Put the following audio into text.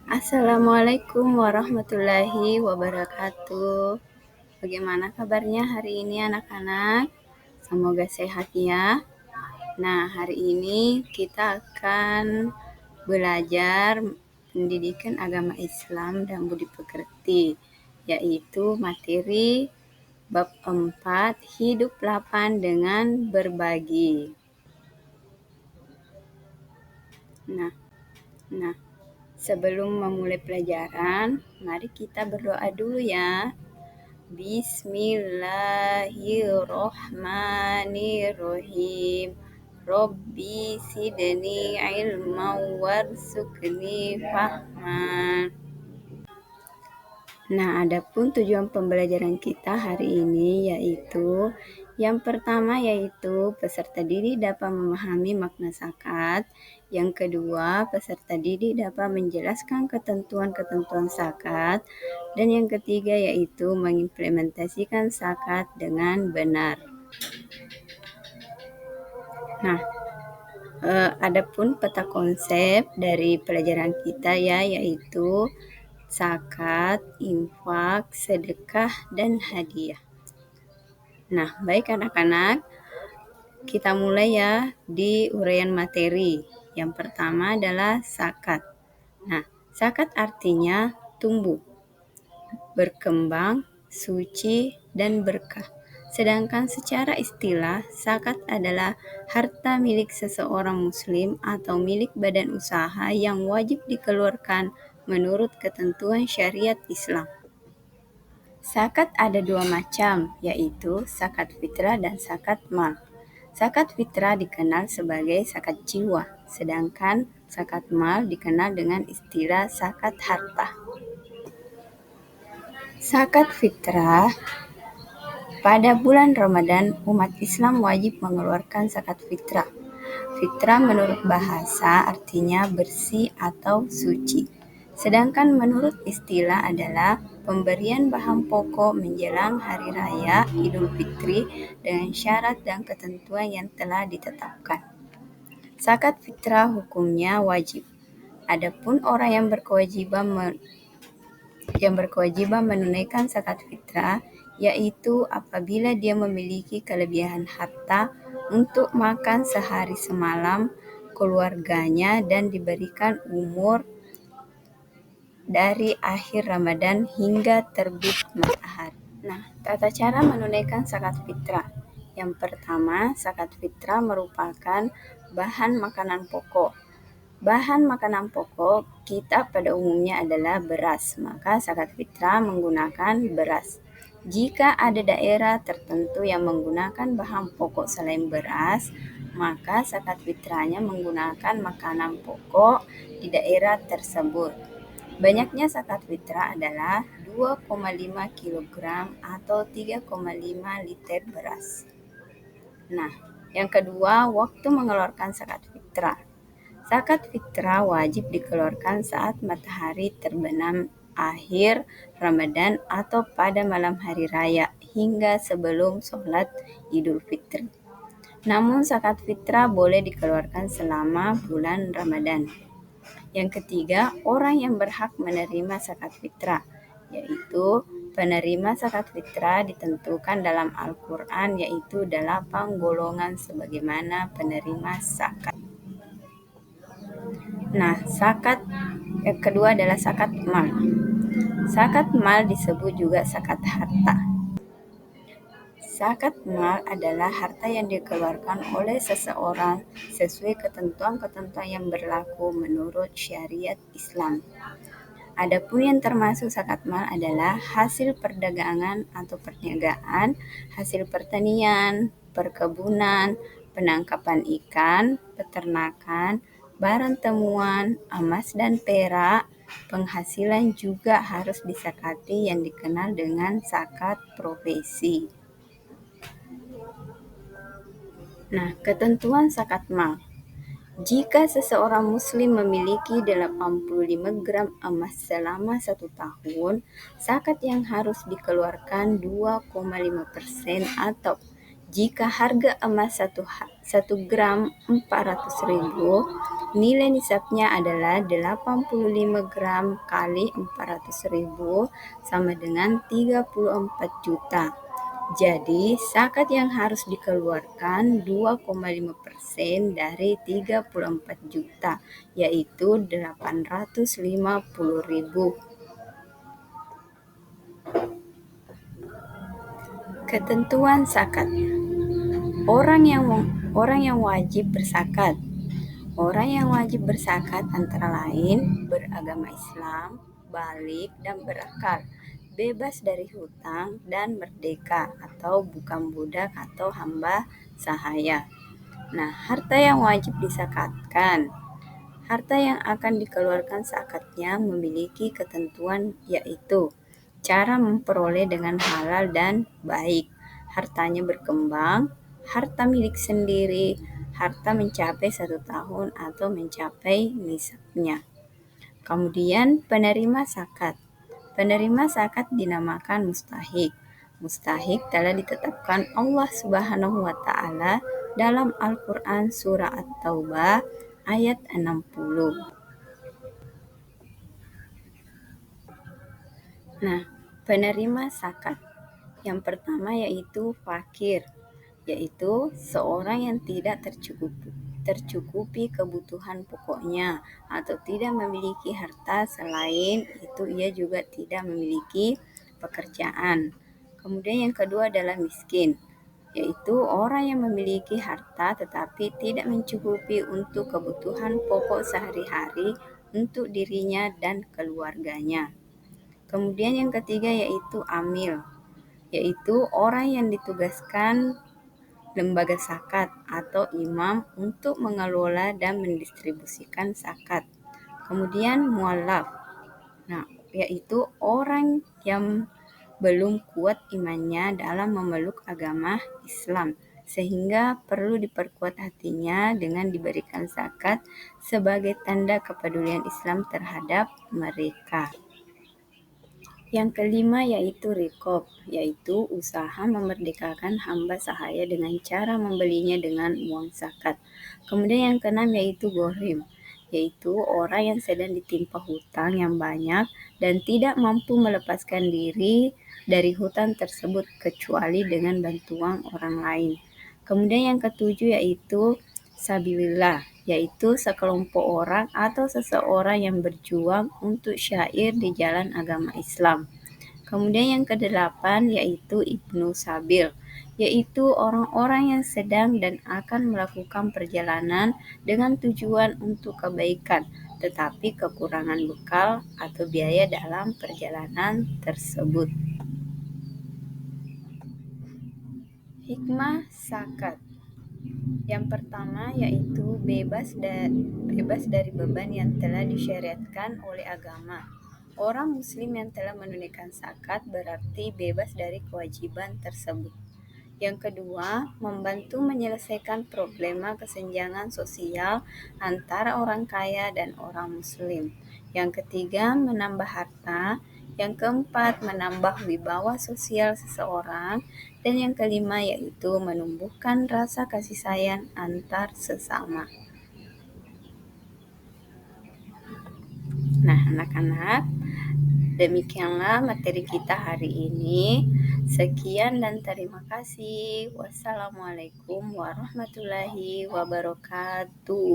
Assalamualaikum warahmatullahi wabarakatuh. Bagaimana kabarnya hari ini anak-anak? Semoga sehat ya. Nah, hari ini kita akan belajar pendidikan agama Islam dan budi pekerti, yaitu materi bab 4, hidup lapang dengan berbagi. Nah, sebelum memulai pelajaran, mari kita berdoa dulu ya. Bismillahirrohmanirrohim. Robbi sidni ilma warzuqni fahman. Nah, adapun tujuan pembelajaran kita hari ini yaitu yang pertama yaitu peserta didik dapat memahami makna zakat. Yang kedua, peserta didik dapat menjelaskan ketentuan-ketentuan zakat. Dan yang ketiga yaitu mengimplementasikan zakat dengan benar. Nah, adapun peta konsep dari pelajaran kita yaitu zakat, infak, sedekah, dan hadiah. Nah, baik anak-anak, kita mulai ya di uraian materi. Yang pertama adalah zakat. Nah, zakat artinya tumbuh, berkembang, suci, dan berkah. Sedangkan secara istilah, zakat adalah harta milik seseorang muslim atau milik badan usaha yang wajib dikeluarkan menurut ketentuan syariat Islam. Zakat ada dua macam, yaitu zakat fitrah dan zakat mal. Zakat fitrah dikenal sebagai zakat jiwa, sedangkan zakat mal dikenal dengan istilah zakat harta. Zakat fitrah, pada bulan Ramadan, umat Islam wajib mengeluarkan zakat fitrah. Fitrah menurut bahasa artinya bersih atau suci. Sedangkan menurut istilah adalah pemberian bahan pokok menjelang hari raya Idul Fitri dengan syarat dan ketentuan yang telah ditetapkan. Zakat fitrah hukumnya wajib. Adapun orang yang berkewajiban menunaikan zakat fitrah, yaitu apabila dia memiliki kelebihan harta untuk makan sehari semalam keluarganya dan diberikan umur dari akhir Ramadan hingga terbit matahari. Nah, tata cara menunaikan zakat fitrah. Yang pertama, zakat fitrah merupakan bahan makanan pokok. Bahan makanan pokok kita pada umumnya adalah beras, maka zakat fitrah menggunakan beras. Jika ada daerah tertentu yang menggunakan bahan pokok selain beras, maka zakat fitrahnya menggunakan makanan pokok di daerah tersebut. Banyaknya zakat fitrah adalah 2,5 kg atau 3,5 liter beras. Nah, yang kedua, waktu mengeluarkan zakat fitrah. Zakat fitrah wajib dikeluarkan saat matahari terbenam akhir Ramadan atau pada malam hari raya hingga sebelum sholat Idul Fitri. Namun zakat fitrah boleh dikeluarkan selama bulan Ramadan. Yang ketiga, orang yang berhak menerima zakat fitrah, yaitu penerima zakat fitrah ditentukan dalam Al-Quran, yaitu 8 golongan sebagaimana penerima zakat. Nah, zakat yang kedua adalah zakat mal. Zakat mal disebut juga zakat harta. Zakat mal adalah harta yang dikeluarkan oleh seseorang sesuai ketentuan-ketentuan yang berlaku menurut syariat Islam. Adapun yang termasuk zakat mal adalah hasil perdagangan atau perniagaan, hasil pertanian, perkebunan, penangkapan ikan, peternakan, barang temuan, emas dan perak. Penghasilan juga harus disakati yang dikenal dengan zakat profesi. Nah, ketentuan zakat mal. Jika seseorang muslim memiliki 85 gram emas selama 1 tahun, zakat yang harus dikeluarkan 2,5% atau Jika harga emas 1 gram 400.000, nilai nisabnya adalah 85 gram kali 400.000 sama dengan 34 juta. Jadi, zakat yang harus dikeluarkan 2,5% dari 34 juta, yaitu 850.000. Ketentuan zakat. Orang yang wajib berzakat. Orang yang wajib berzakat antara lain beragama Islam, baligh dan berakal, bebas dari hutang dan merdeka atau bukan budak atau hamba sahaya. Nah, harta yang wajib dizakatkan. Harta yang akan dikeluarkan zakatnya memiliki ketentuan, yaitu cara memperoleh dengan halal dan baik, hartanya berkembang, harta milik sendiri, harta mencapai 1 tahun atau mencapai nisabnya. Kemudian penerima zakat. Penerima zakat dinamakan mustahik. Mustahik telah ditetapkan Allah Subhanahu wa taala dalam Al-Qur'an surah At-Taubah ayat 60. Nah, penerima zakat yang pertama yaitu fakir, yaitu seorang yang tidak tercukupi kebutuhan pokoknya atau tidak memiliki harta, selain itu ia juga tidak memiliki pekerjaan. Kemudian yang kedua adalah miskin, yaitu orang yang memiliki harta tetapi tidak mencukupi untuk kebutuhan pokok sehari-hari untuk dirinya dan keluarganya. Kemudian yang ketiga yaitu amil, yaitu orang yang ditugaskan lembaga zakat atau imam untuk mengelola dan mendistribusikan zakat. Kemudian mualaf, yaitu orang yang belum kuat imannya dalam memeluk agama Islam, sehingga perlu diperkuat hatinya dengan diberikan zakat sebagai tanda kepedulian Islam terhadap mereka. Yang kelima yaitu riqab, yaitu usaha memerdekakan hamba sahaya dengan cara membelinya dengan uang zakat. Kemudian yang keenam yaitu ghorim, yaitu orang yang sedang ditimpa hutang yang banyak dan tidak mampu melepaskan diri dari hutang tersebut kecuali dengan bantuan orang lain. Kemudian yang ketujuh yaitu sabilillah, yaitu sekelompok orang atau seseorang yang berjuang untuk syair di jalan agama Islam. Kemudian yang kedelapan yaitu Ibnu Sabil, yaitu orang-orang yang sedang dan akan melakukan perjalanan dengan tujuan untuk kebaikan, tetapi kekurangan bekal atau biaya dalam perjalanan tersebut. Hikmah zakat. Yang pertama yaitu bebas dari beban yang telah disyariatkan oleh agama. Orang muslim yang telah menunaikan zakat berarti bebas dari kewajiban tersebut. Yang kedua, membantu menyelesaikan problema kesenjangan sosial antara orang kaya dan orang muslim. Yang ketiga, menambah harta. Yang keempat, menambah wibawa sosial seseorang. Dan yang kelima yaitu menumbuhkan rasa kasih sayang antar sesama. Nah, anak-anak, demikianlah materi kita hari ini. Sekian dan terima kasih. Wassalamualaikum warahmatullahi wabarakatuh.